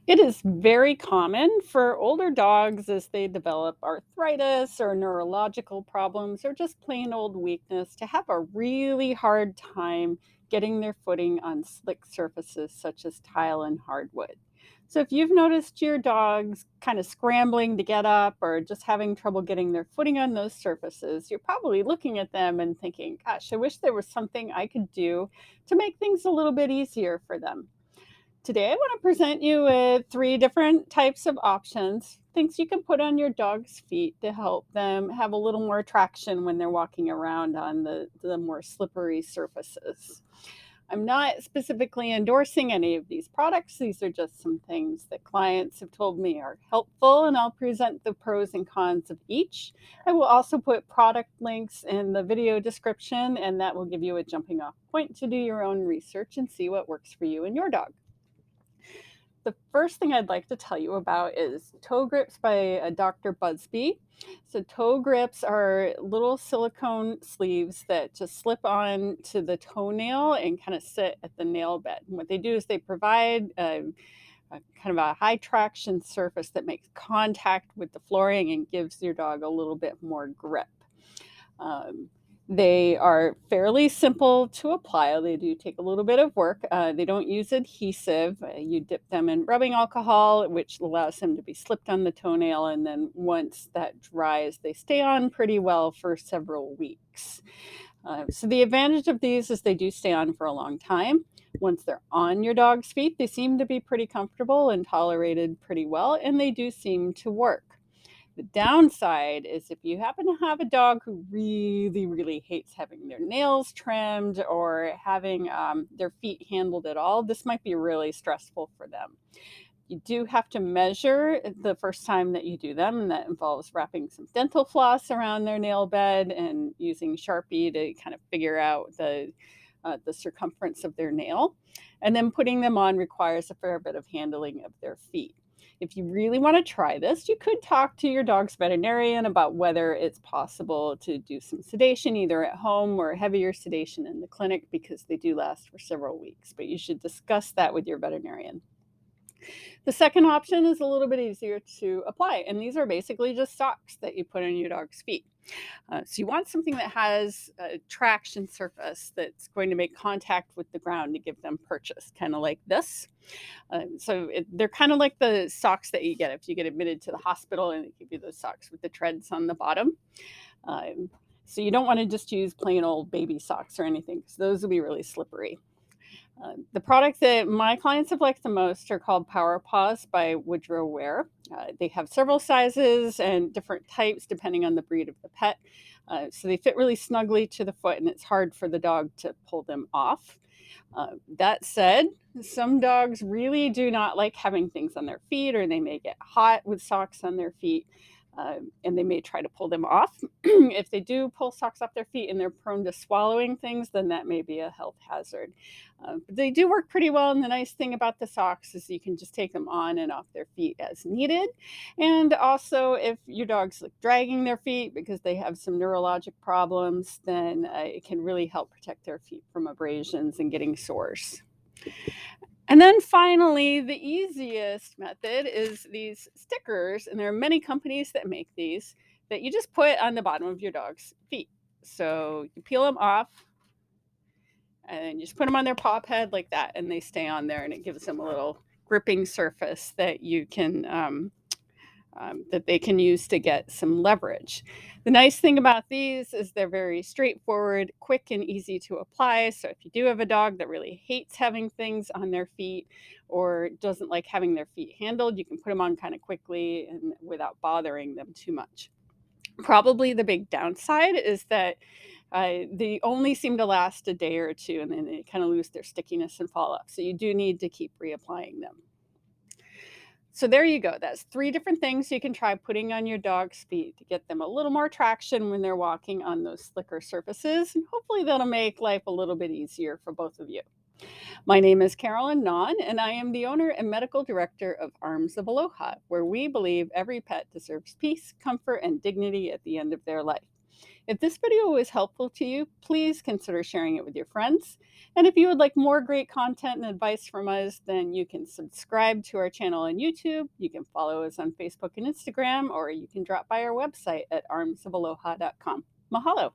It is very common for older dogs as they develop arthritis or neurological problems or just plain old weakness to have a really hard time getting their footing on slick surfaces such as tile and hardwood. So, if you've noticed your dogs kind of scrambling to get up or just having trouble getting their footing on those surfaces, you're probably looking at them and thinking, gosh, I wish there was something I could do to make things a little bit easier for them. Today, I want to present you with three different types of options, things you can put on your dog's feet to help them have a little more traction when they're walking around on the more slippery surfaces. I'm not specifically endorsing any of these products. These are just some things that clients have told me are helpful, and I'll present the pros and cons of each. I will also put product links in the video description, and that will give you a jumping off point to do your own research and see what works for you and your dog. The first thing I'd like to tell you about is toe grips by Dr. Busby. So, toe grips are little silicone sleeves that just slip on to the toenail and kind of sit at the nail bed. And what they do is they provide a kind of a high traction surface that makes contact with the flooring and gives your dog a little bit more grip. Um, they are fairly simple to apply. They do take a little bit of work. They don't use adhesive. You dip them in rubbing alcohol, which allows them to be slipped on the toenail. And then once that dries, they stay on pretty well for several weeks. So, the advantage of these is they do stay on for a long time. Once they're on your dog's feet, they seem to be pretty comfortable and tolerated pretty well, and they do seem to work. The downside is if you happen to have a dog who really, really hates having their nails trimmed or having their feet handled at all, this might be really stressful for them. You do have to measure the first time that you do them, and that involves wrapping some dental floss around their nail bed and using Sharpie to kind of figure out the circumference of their nail. And then putting them on requires a fair bit of handling of their feet. If you really want to try this, you could talk to your dog's veterinarian about whether it's possible to do some sedation either at home or heavier sedation in the clinic because they do last for several weeks. But you should discuss that with your veterinarian. The second option is a little bit easier to apply, and these are basically just socks that you put on your dog's feet. So you want something that has a traction surface that's going to make contact with the ground to give them purchase, kind of like this. They're kind of like the socks that you get if you get admitted to the hospital and they give you those socks with the treads on the bottom. Um, so you don't want to just use plain old baby socks or anything because those will be really slippery. The products that my clients have liked the most are called Power Paws by Woodrow Ware. They have several sizes and different types depending on the breed of the pet. So they fit really snugly to the foot, and it's hard for the dog to pull them off. That said, some dogs really do not like having things on their feet, or they may get hot with socks on their feet, and they may try to pull them off. If they do pull socks off their feet and they're prone to swallowing things, then that may be a health hazard. But they do work pretty well, and the nice thing about the socks is you can just take them on and off their feet as needed. And also, if your dog's like dragging their feet because they have some neurologic problems, then it can really help protect their feet from abrasions and getting sores. And then finally, the easiest method is these stickers, and there are many companies that make these that you just put on the bottom of your dog's feet. So you peel them off and you just put them on their paw pad like that, and they stay on there, and it gives them a little gripping surface that you can that they can use to get some leverage. The nice thing about these is they're very straightforward, quick, and easy to apply. So if you do have a dog that really hates having things on their feet or doesn't like having their feet handled, you can put them on kind of quickly and without bothering them too much. Probably the big downside is that they only seem to last a day or two, and then they kind of lose their stickiness and fall off. So you do need to keep reapplying them. So there you go. That's three different things you can try putting on your dog's feet to get them a little more traction when they're walking on those slicker surfaces. And hopefully that'll make life a little bit easier for both of you. My name is Carolyn Nahn, and I am the owner and medical director of Arms of Aloha, where we believe every pet deserves peace, comfort, and dignity at the end of their life. If this video was helpful to you, please consider sharing it with your friends. And if you would like more great content and advice from us, then you can subscribe to our channel on YouTube, you can follow us on Facebook and Instagram, or you can drop by our website at armsofaloha.com. Mahalo.